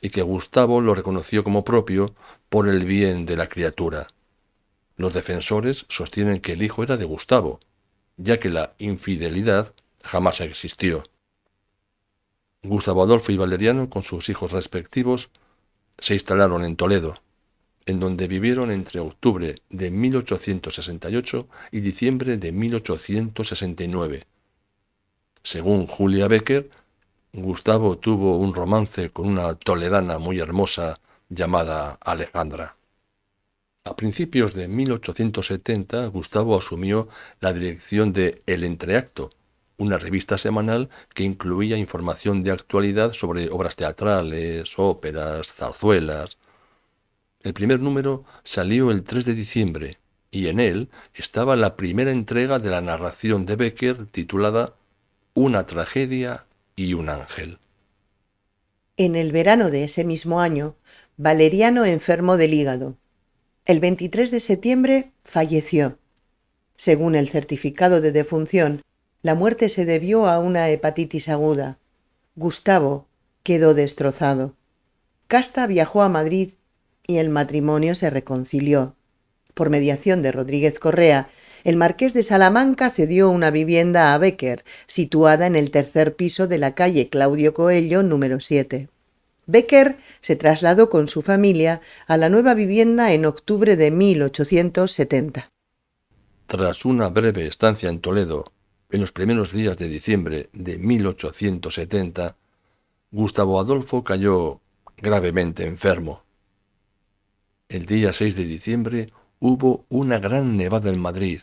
y que Gustavo lo reconoció como propio por el bien de la criatura. Los defensores sostienen que el hijo era de Gustavo, ya que la infidelidad jamás existió. Gustavo Adolfo y Valeriano, con sus hijos respectivos, se instalaron en Toledo, en donde vivieron entre octubre de 1868 y diciembre de 1869. Según Julia Becker, Gustavo tuvo un romance con una toledana muy hermosa llamada Alejandra. A principios de 1870, Gustavo asumió la dirección de El Entreacto, una revista semanal que incluía información de actualidad sobre obras teatrales, óperas, zarzuelas. El primer número salió el 3 de diciembre y en él estaba la primera entrega de la narración de Becker titulada Una tragedia y un ángel.
En el verano de ese mismo año, Valeriano enfermó del hígado. El 23 de septiembre falleció. Según el certificado de defunción, la muerte se debió a una hepatitis aguda. Gustavo quedó destrozado. Casta viajó a Madrid y el matrimonio se reconcilió. Por mediación de Rodríguez Correa, el marqués de Salamanca cedió una vivienda a Becker, situada en el 3er piso de la calle Claudio Coello, número 7. Becker se trasladó con su familia a la nueva vivienda en octubre de 1870.
Tras una breve estancia en Toledo, en los primeros días de diciembre de 1870, Gustavo Adolfo cayó gravemente enfermo. El día 6 de diciembre hubo una gran nevada en Madrid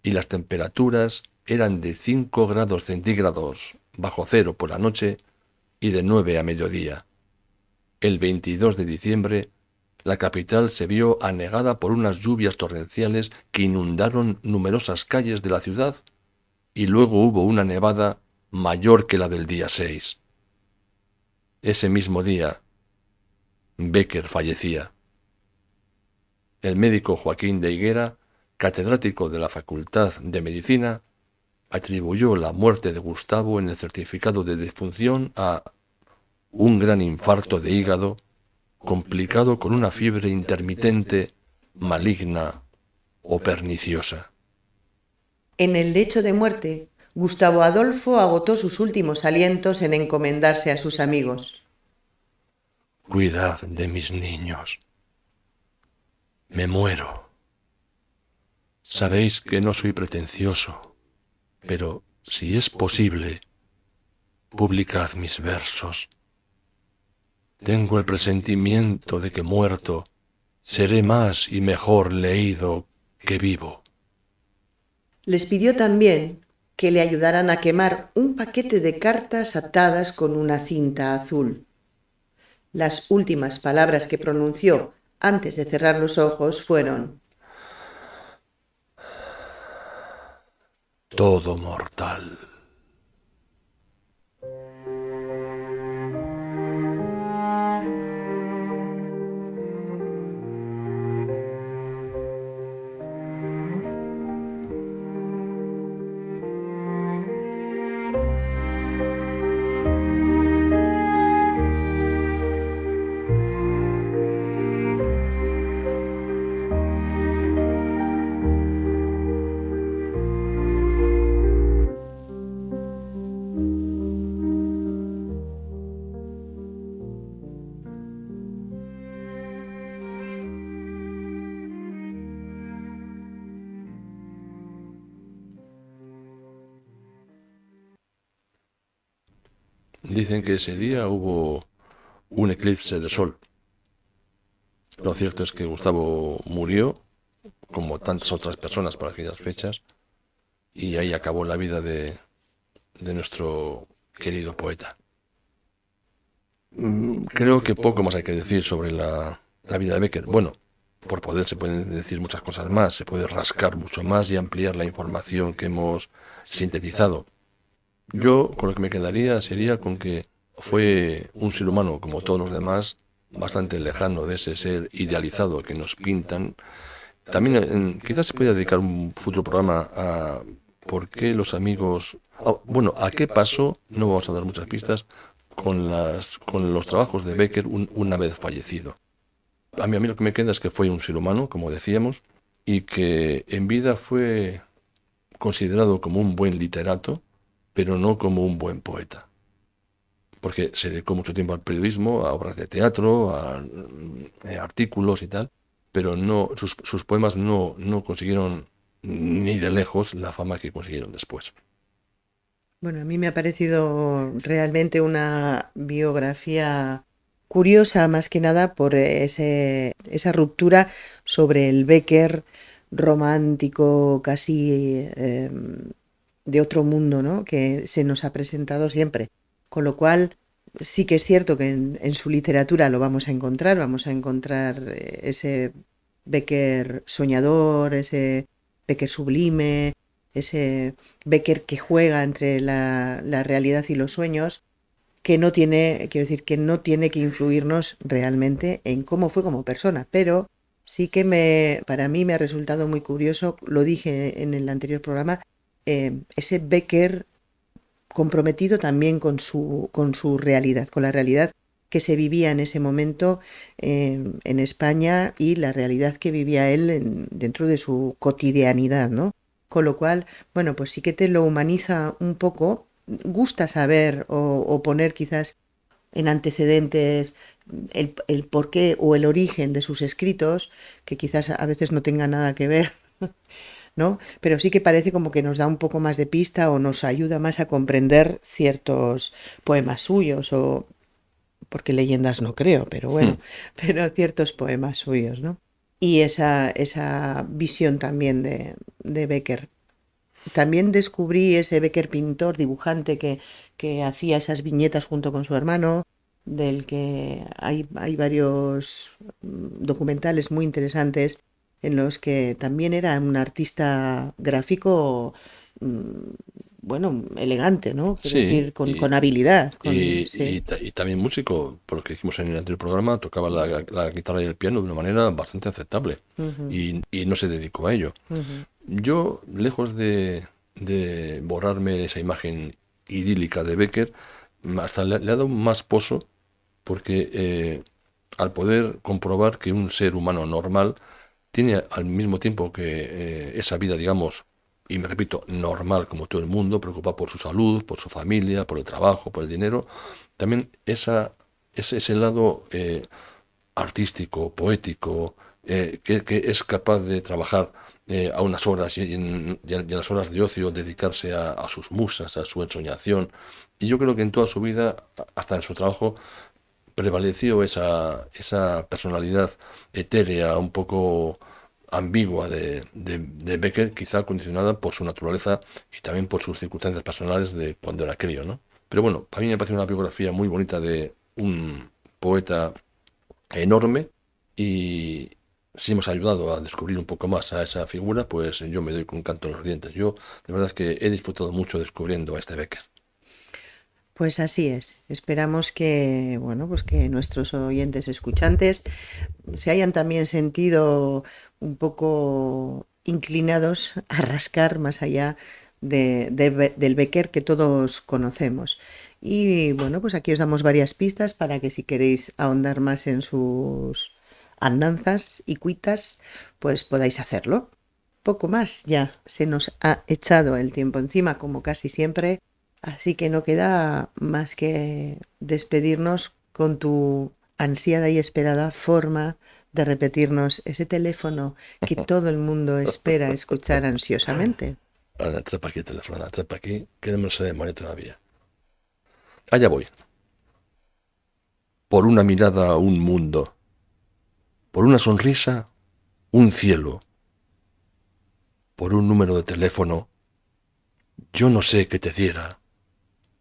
y las temperaturas eran de 5 grados centígrados bajo cero por la noche y de 9 a mediodía. El 22 de diciembre, la capital se vio anegada por unas lluvias torrenciales que inundaron numerosas calles de la ciudad y luego hubo una nevada mayor que la del día 6. Ese mismo día, Becker fallecía. El médico Joaquín de Higuera, catedrático de la Facultad de Medicina, atribuyó la muerte de Gustavo en el certificado de defunción a un gran infarto de hígado complicado con una fiebre intermitente, maligna o perniciosa.
En el lecho de muerte, Gustavo Adolfo agotó sus últimos alientos en encomendarse a sus amigos.
Cuidad de mis niños. Me muero. Sabéis que no soy pretencioso, pero si es posible, publicad mis versos. Tengo el presentimiento de que muerto seré más y mejor leído que vivo.
Les pidió también que le ayudaran a quemar un paquete de cartas atadas con una cinta azul. Las últimas palabras que pronunció antes de cerrar los ojos fueron:
todo mortal. Dicen que ese día hubo un eclipse de sol. Lo cierto es que Gustavo murió, como tantas otras personas por aquellas fechas, y ahí acabó la vida de nuestro querido poeta. Creo que poco más hay que decir sobre la vida de Becker. Bueno, por poder se pueden decir muchas cosas más, se puede rascar mucho más y ampliar la información que hemos sintetizado. Yo con lo que me quedaría sería con que fue un ser humano, como todos los demás, bastante lejano de ese ser idealizado que nos pintan. También quizás se pueda dedicar un futuro programa a por qué los amigos... bueno, a qué pasó, no vamos a dar muchas pistas, con los trabajos de Becker una vez fallecido. A mí lo que me queda es que fue un ser humano, como decíamos, y que en vida fue considerado como un buen literato, pero no como un buen poeta. Porque se dedicó mucho tiempo al periodismo, a obras de teatro, a artículos y tal, pero no, sus poemas no consiguieron ni de lejos la fama que consiguieron después.
Bueno, a mí me ha parecido realmente una biografía curiosa, más que nada por esa ruptura sobre el Becker romántico, casi de otro mundo, ¿no? Que se nos ha presentado siempre. Con lo cual, sí que es cierto que en su literatura lo vamos a encontrar ese Becker soñador, ese Becker sublime, ese Becker que juega entre la realidad y los sueños, que no tiene, quiero decir, que no tiene que influirnos realmente en cómo fue como persona, pero sí que para mí me ha resultado muy curioso, lo dije en el anterior programa, ese Becker comprometido también con su realidad, con la realidad que se vivía en ese momento en España y la realidad que vivía él dentro de su cotidianidad, ¿no? Con lo cual, bueno, pues sí que te lo humaniza un poco, gusta saber o poner quizás en antecedentes el porqué o el origen de sus escritos, que quizás a veces no tenga nada que ver, ¿no? Pero sí que parece como que nos da un poco más de pista o nos ayuda más a comprender ciertos poemas suyos o porque leyendas no creo, pero bueno, pero ciertos poemas suyos, ¿no? Y esa visión también de Becker. También descubrí ese Becker pintor, dibujante que hacía esas viñetas junto con su hermano, del que hay varios documentales muy interesantes en los que también era un artista gráfico, bueno, elegante, ¿no? Quiero
Sí,
decir, con habilidad. Sí.
y también músico, por lo que dijimos en el anterior programa, tocaba la guitarra y el piano de una manera bastante aceptable
Ujú,
y no se dedicó a ello.
ujú.
Yo, lejos de borrarme esa imagen idílica de Becker, hasta le ha dado más pozo porque al poder comprobar que un ser humano normal tiene al mismo tiempo que esa vida, digamos, y me repito, normal como todo el mundo, preocupado por su salud, por su familia, por el trabajo, por el dinero, también ese lado artístico, poético, que es capaz de trabajar a unas horas y en las horas de ocio dedicarse a sus musas, a su ensoñación. Y yo creo que en toda su vida, hasta en su trabajo, prevaleció esa personalidad etérea, un poco ambigua de Becker, quizá condicionada por su naturaleza y también por sus circunstancias personales de cuando era crío, ¿no? Pero bueno, a mí me parece una biografía muy bonita de un poeta enorme y si hemos ayudado a descubrir un poco más a esa figura, pues yo me doy con un canto en los dientes. Yo, de verdad es que he disfrutado mucho descubriendo a este Becker.
Pues así es. Esperamos que, bueno, pues que nuestros oyentes escuchantes se hayan también sentido un poco inclinados a rascar más allá del Becker que todos conocemos. Y bueno, pues aquí os damos varias pistas para que si queréis ahondar más en sus andanzas y cuitas, pues podáis hacerlo. Poco más, ya se nos ha echado el tiempo encima, como casi siempre, así que no queda más que despedirnos con tu ansiada y esperada forma de repetirnos ese teléfono que todo el mundo espera escuchar ansiosamente.
Anda, trepa aquí, teléfono, trepa aquí, que no me lo sé de memoria todavía. Allá voy. Por una mirada, un mundo. Por una sonrisa, un cielo. Por un número de teléfono, yo no sé qué te diera.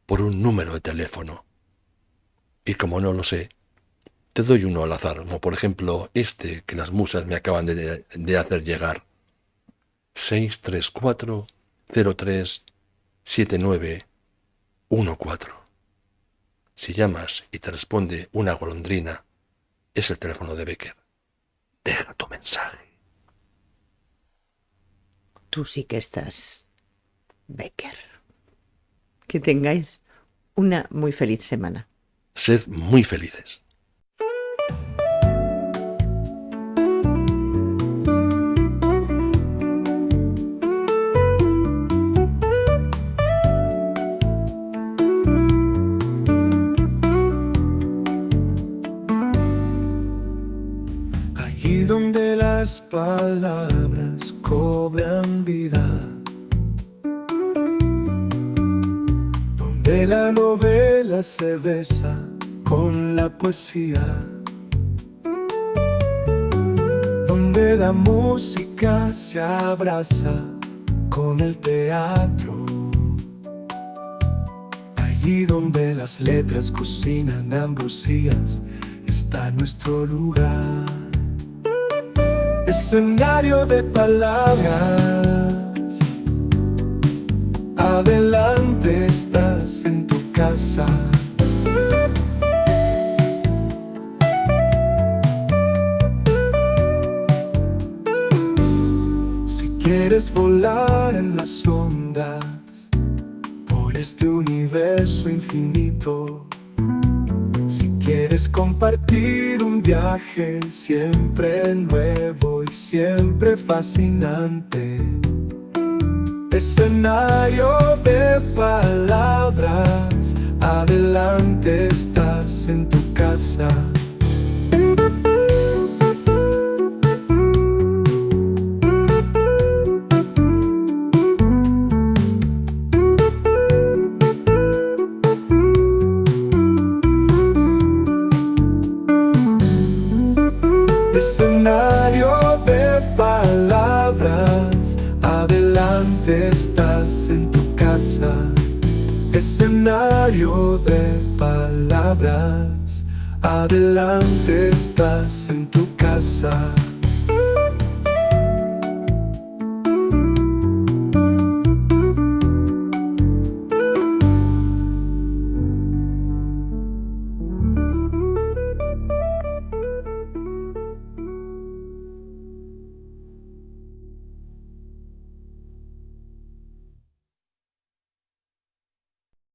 Por un número de teléfono. Y como no lo sé, te doy uno al azar, como por ejemplo este que las musas me acaban de hacer llegar. 634-03-7914. Si llamas y te responde una golondrina, es el teléfono de Becker. Deja tu mensaje.
Tú sí que estás, Becker. Que tengáis una muy feliz semana.
Sed muy felices.
Allí donde las palabras cobran vida, donde la novela se besa con la poesía, donde la música se abraza con el teatro, allí donde las letras cocinan ambrosías, está nuestro lugar. Escenario de palabras, adelante estás en tu casa. Si quieres volar en las ondas por este universo infinito, si quieres compartir un viaje siempre nuevo y siempre fascinante, escenario de palabras, adelante estás en tu casa. Escenario de palabras, adelante estás en tu casa. Escenario de palabras, adelante estás en tu casa.